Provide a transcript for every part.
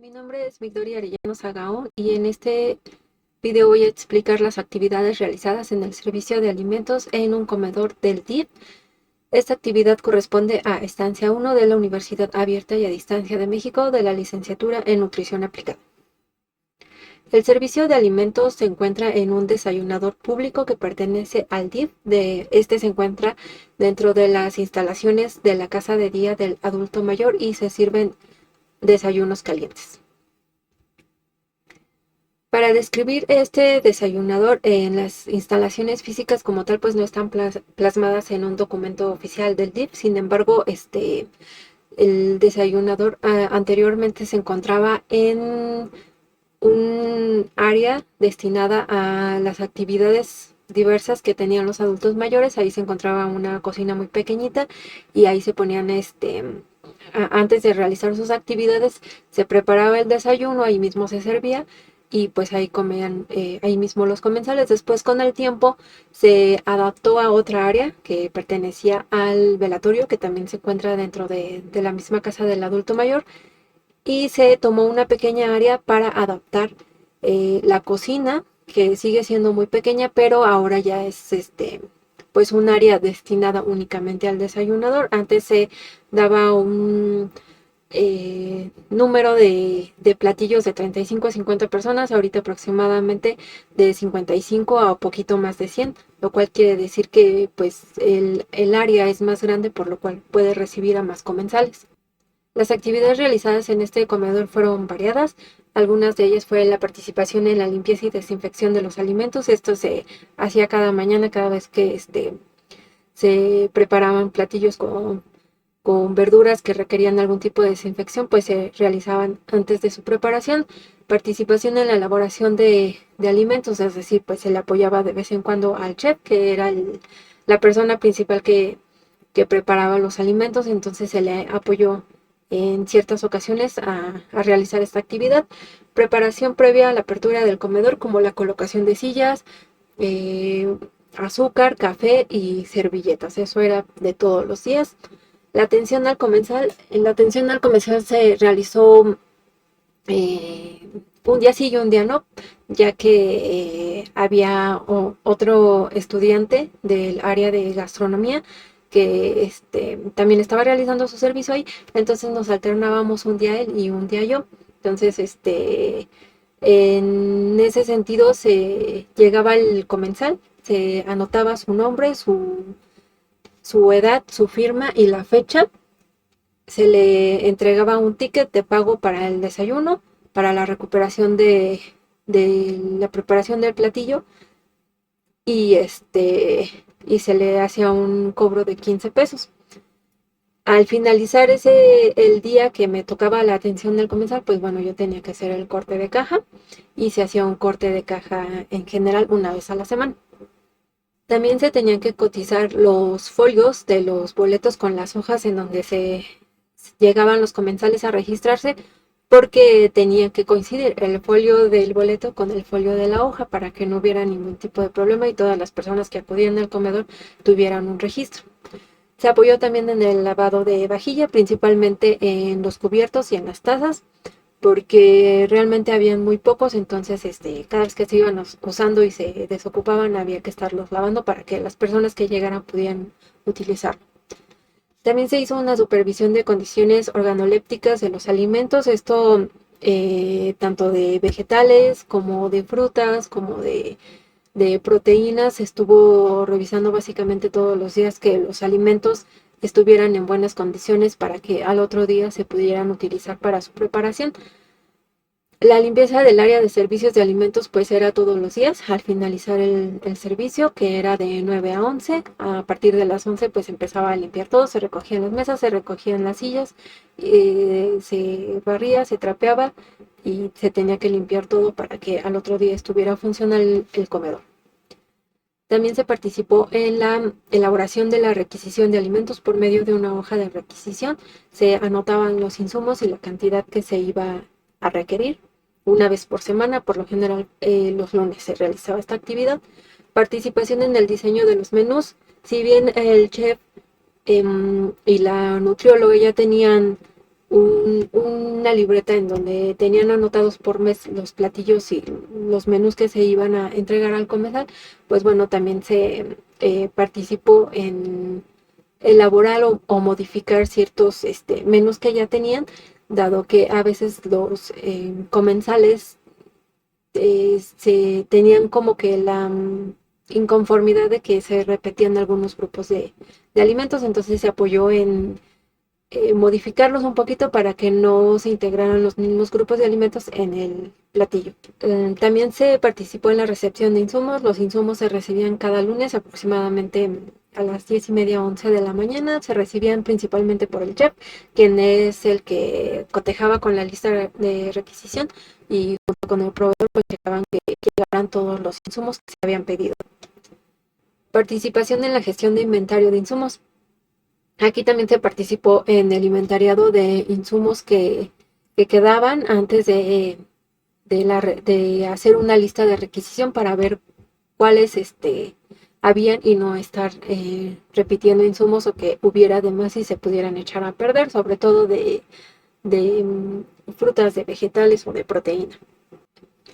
Mi nombre es Victoria Arellano Sagaón y en este video voy a explicar las actividades realizadas en el servicio de alimentos en un comedor del DIF. Esta actividad corresponde a Estancia 1 de la Universidad Abierta y a Distancia de México de la Licenciatura en Nutrición Aplicada. El servicio de alimentos se encuentra en un desayunador público que pertenece al DIF. Este se encuentra dentro de las instalaciones de la Casa de Día del Adulto Mayor y se sirven desayunos calientes. Para describir este desayunador en las instalaciones físicas como tal, pues no están plasmadas en un documento oficial del DIF. Sin embargo, el desayunador anteriormente se encontraba en un área destinada a las actividades diversas que tenían los adultos mayores. Ahí se encontraba una cocina muy pequeñita y ahí se ponían antes de realizar sus actividades, se preparaba el desayuno, ahí mismo se servía y pues ahí comían, ahí mismo los comensales. Después, con el tiempo, se adaptó a otra área que pertenecía al velatorio, que también se encuentra dentro de la misma casa del adulto mayor, y se tomó una pequeña área para adaptar la cocina, que sigue siendo muy pequeña, pero ahora ya es pues un área destinada únicamente al desayunador. Antes se daba un número de platillos de 35 a 50 personas, ahorita aproximadamente de 55 a un poquito más de 100, lo cual quiere decir que pues el área es más grande, por lo cual puede recibir a más comensales. Las actividades realizadas en este comedor fueron variadas. Algunas de ellas fue la participación en la limpieza y desinfección de los alimentos. Esto se hacía cada mañana, cada vez que se preparaban platillos con verduras que requerían algún tipo de desinfección, pues se realizaban antes de su preparación. Participación en la elaboración de alimentos, es decir, pues se le apoyaba de vez en cuando al chef, que era la persona principal que preparaba los alimentos. Entonces se le apoyó en ciertas ocasiones a realizar esta actividad. Preparación previa a la apertura del comedor, como la colocación de sillas, eh, azúcar, café y servilletas. Eso era de todos los días. En la atención al comensal se realizó un día sí y un día no, ya que había otro estudiante del área de gastronomía que también estaba realizando su servicio ahí. Entonces nos alternábamos un día él y un día yo. Entonces, en ese sentido se llegaba el comensal, se anotaba su nombre, su edad, su firma y la fecha. Se le entregaba un ticket de pago para el desayuno, para la recuperación de la preparación del platillo, y y se le hacía un cobro de 15 pesos. Al finalizar el día que me tocaba la atención del comensal, pues bueno, yo tenía que hacer el corte de caja, y se hacía un corte de caja en general una vez a la semana. También se tenían que cotizar los folios de los boletos con las hojas en donde se llegaban los comensales a registrarse, porque tenía que coincidir el folio del boleto con el folio de la hoja para que no hubiera ningún tipo de problema y todas las personas que acudían al comedor tuvieran un registro. Se apoyó también en el lavado de vajilla, principalmente en los cubiertos y en las tazas, porque realmente habían muy pocos. Entonces cada vez que se iban usando y se desocupaban, había que estarlos lavando para que las personas que llegaran pudieran utilizarlo. También se hizo una supervisión de condiciones organolépticas de los alimentos. Esto tanto de vegetales como de frutas, como de proteínas. Se estuvo revisando básicamente todos los días que los alimentos estuvieran en buenas condiciones para que al otro día se pudieran utilizar para su preparación. La limpieza del área de servicios de alimentos pues era todos los días al finalizar el servicio, que era de 9 a 11. A partir de las 11 pues empezaba a limpiar todo, se recogían las mesas, se recogían las sillas, se barría, se trapeaba y se tenía que limpiar todo para que al otro día estuviera funcional el comedor. También se participó en la elaboración de la requisición de alimentos por medio de una hoja de requisición. Se anotaban los insumos y la cantidad que se iba a requerir una vez por semana. Por lo general, los lunes se realizaba esta actividad. Participación en el diseño de los menús. Si bien el chef y la nutrióloga ya tenían una libreta en donde tenían anotados por mes los platillos y los menús que se iban a entregar al comensal, pues bueno, también se participó en elaborar o modificar ciertos menús que ya tenían, dado que a veces los comensales se tenían como que la inconformidad de que se repetían algunos grupos de alimentos, entonces se apoyó en modificarlos un poquito para que no se integraran los mismos grupos de alimentos en el platillo. También se participó en la recepción de insumos. Los insumos se recibían cada lunes aproximadamente a las 10:30, 11 de la mañana. Se recibían principalmente por el chef, quien es el que cotejaba con la lista de requisición, y junto con el proveedor pues checaban que llegaran todos los insumos que se habían pedido. Participación en la gestión de inventario de insumos. Aquí también se participó en el inventariado de insumos que quedaban antes de hacer una lista de requisición para ver cuáles habían, y no estar repitiendo insumos o que hubiera de más y se pudieran echar a perder, sobre todo de frutas, de vegetales o de proteína.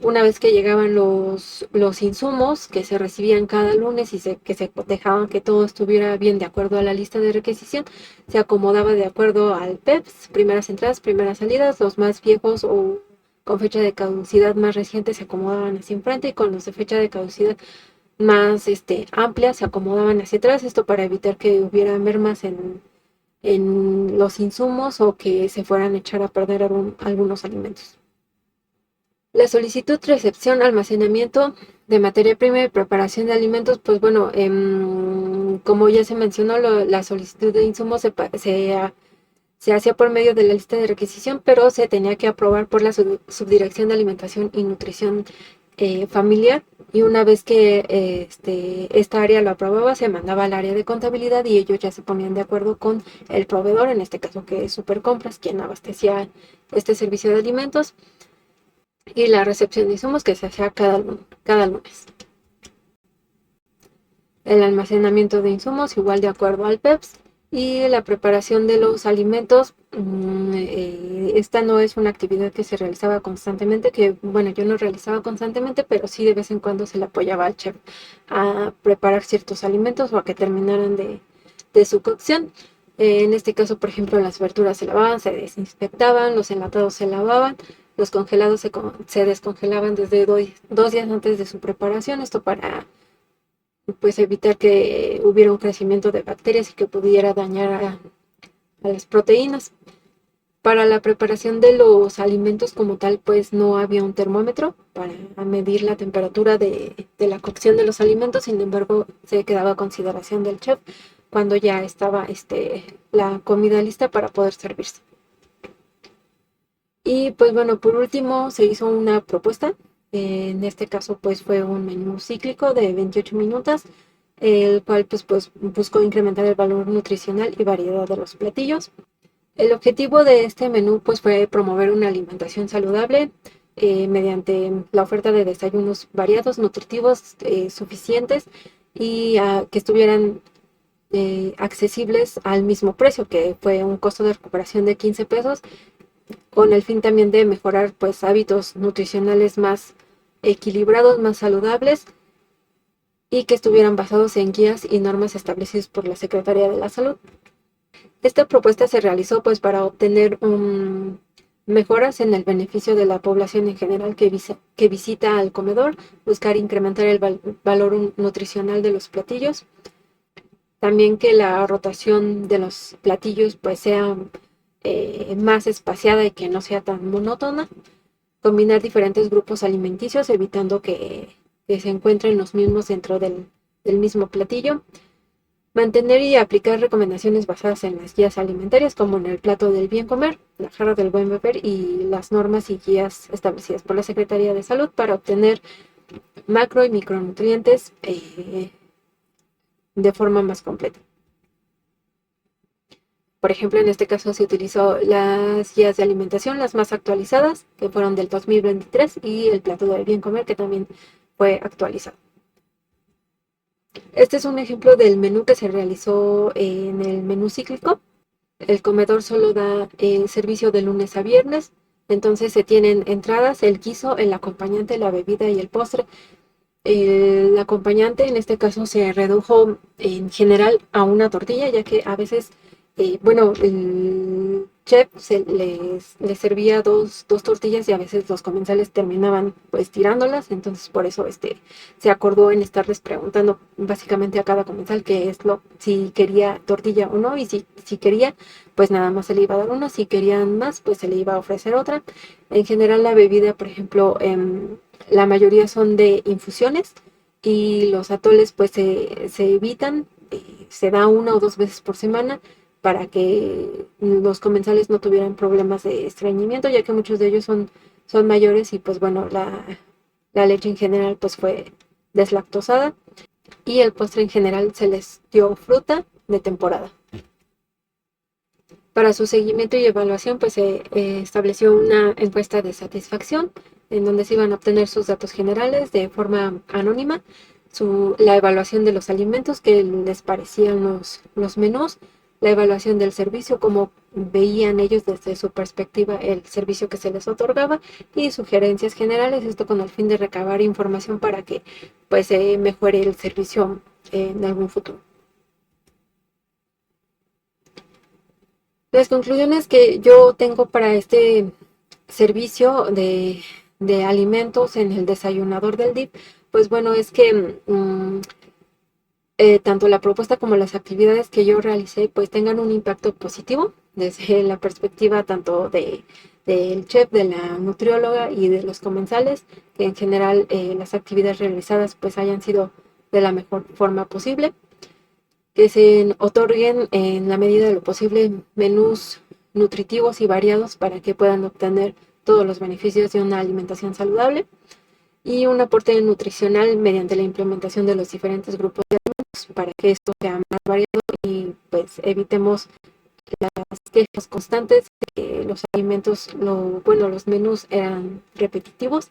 Una vez que llegaban los insumos que se recibían cada lunes y que se cotejaban que todo estuviera bien de acuerdo a la lista de requisición, se acomodaba de acuerdo al PEPS, primeras entradas, primeras salidas. Los más viejos o con fecha de caducidad más reciente se acomodaban hacia enfrente, y con los de fecha de caducidad más amplia se acomodaban hacia atrás, esto para evitar que hubiera mermas en los insumos o que se fueran a echar a perder algunos alimentos. La solicitud, recepción, almacenamiento de materia prima y preparación de alimentos, pues bueno, como ya se mencionó, la solicitud de insumos se hacía por medio de la lista de requisición, pero se tenía que aprobar por la Subdirección de Alimentación y Nutrición Familiar, y una vez que esta área lo aprobaba, se mandaba al área de contabilidad y ellos ya se ponían de acuerdo con el proveedor, en este caso que es Supercompras, quien abastecía este servicio de alimentos, y la recepción de insumos que se hacía cada lunes. El almacenamiento de insumos igual de acuerdo al PEPS, y la preparación de los alimentos. Esta no es una actividad que se realizaba constantemente, que bueno, yo no realizaba constantemente, pero sí de vez en cuando se le apoyaba al chef a preparar ciertos alimentos o a que terminaran de su cocción. En este caso, por ejemplo, las verduras se lavaban, se desinfectaban, los enlatados se lavaban, los congelados se descongelaban desde 2 días antes de su preparación, esto para pues evitar que hubiera un crecimiento de bacterias y que pudiera dañar a las proteínas. Para la preparación de los alimentos como tal, pues no había un termómetro para medir la temperatura de la cocción de los alimentos. Sin embargo, se quedaba a consideración del chef cuando ya estaba la comida lista para poder servirse. Y pues bueno, por último se hizo una propuesta. En este caso pues fue un menú cíclico de 28 minutos, el cual pues buscó incrementar el valor nutricional y variedad de los platillos. El objetivo de este menú pues fue promover una alimentación saludable mediante la oferta de desayunos variados, nutritivos, suficientes, y que estuvieran accesibles al mismo precio, que fue un costo de recuperación de 15 pesos, con el fin también de mejorar pues hábitos nutricionales más equilibrados, más saludables, y que estuvieran basados en guías y normas establecidas por la Secretaría de la Salud. Esta propuesta se realizó pues para obtener mejoras en el beneficio de la población en general que visita al comedor, buscar incrementar el valor nutricional de los platillos, también que la rotación de los platillos pues sea más espaciada y que no sea tan monótona, combinar diferentes grupos alimenticios evitando que se encuentren los mismos dentro del mismo platillo, mantener y aplicar recomendaciones basadas en las guías alimentarias, como en el plato del bien comer, la jarra del buen beber y las normas y guías establecidas por la Secretaría de Salud para obtener macro y micronutrientes de forma más completa. Por ejemplo, en este caso se utilizó las guías de alimentación, las más actualizadas, que fueron del 2023, y el plato del bien comer, que también fue actualizado. Este es un ejemplo del menú que se realizó en el menú cíclico. El comedor solo da servicio de lunes a viernes, entonces se tienen entradas, el guiso, el acompañante, la bebida y el postre. El acompañante en este caso se redujo en general a una tortilla, ya que a veces, bueno, el chef les servía dos tortillas y a veces los comensales terminaban pues tirándolas, entonces por eso se acordó en estarles preguntando básicamente a cada comensal qué es si quería tortilla o no, y si quería, pues nada más se le iba a dar uno, si querían más, pues se le iba a ofrecer otra. En general la bebida, por ejemplo, la mayoría son de infusiones y los atoles pues se evitan, se da una o dos veces por semana para que los comensales no tuvieran problemas de estreñimiento, ya que muchos de ellos son mayores y pues bueno, la leche en general pues fue deslactosada y el postre en general se les dio fruta de temporada. Para su seguimiento y evaluación, pues se estableció una encuesta de satisfacción en donde se iban a obtener sus datos generales de forma anónima, la evaluación de los alimentos, que les parecían los menús, la evaluación del servicio, cómo veían ellos desde su perspectiva el servicio que se les otorgaba y sugerencias generales, esto con el fin de recabar información para que pues mejore el servicio en algún futuro. Las conclusiones que yo tengo para este servicio de alimentos en el desayunador del DIF, pues bueno, es que tanto la propuesta como las actividades que yo realicé pues tengan un impacto positivo desde la perspectiva tanto del chef, de la nutrióloga y de los comensales, que en general las actividades realizadas pues hayan sido de la mejor forma posible, que se otorguen en la medida de lo posible menús nutritivos y variados para que puedan obtener todos los beneficios de una alimentación saludable y un aporte nutricional mediante la implementación de los diferentes grupos de alimentos para que esto sea más variado y pues evitemos las quejas constantes de que los alimentos, los menús eran repetitivos,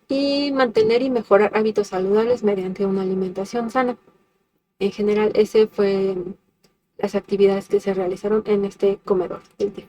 y mantener y mejorar hábitos saludables mediante una alimentación sana. En general, ese fue las actividades que se realizaron en este comedor del DIF.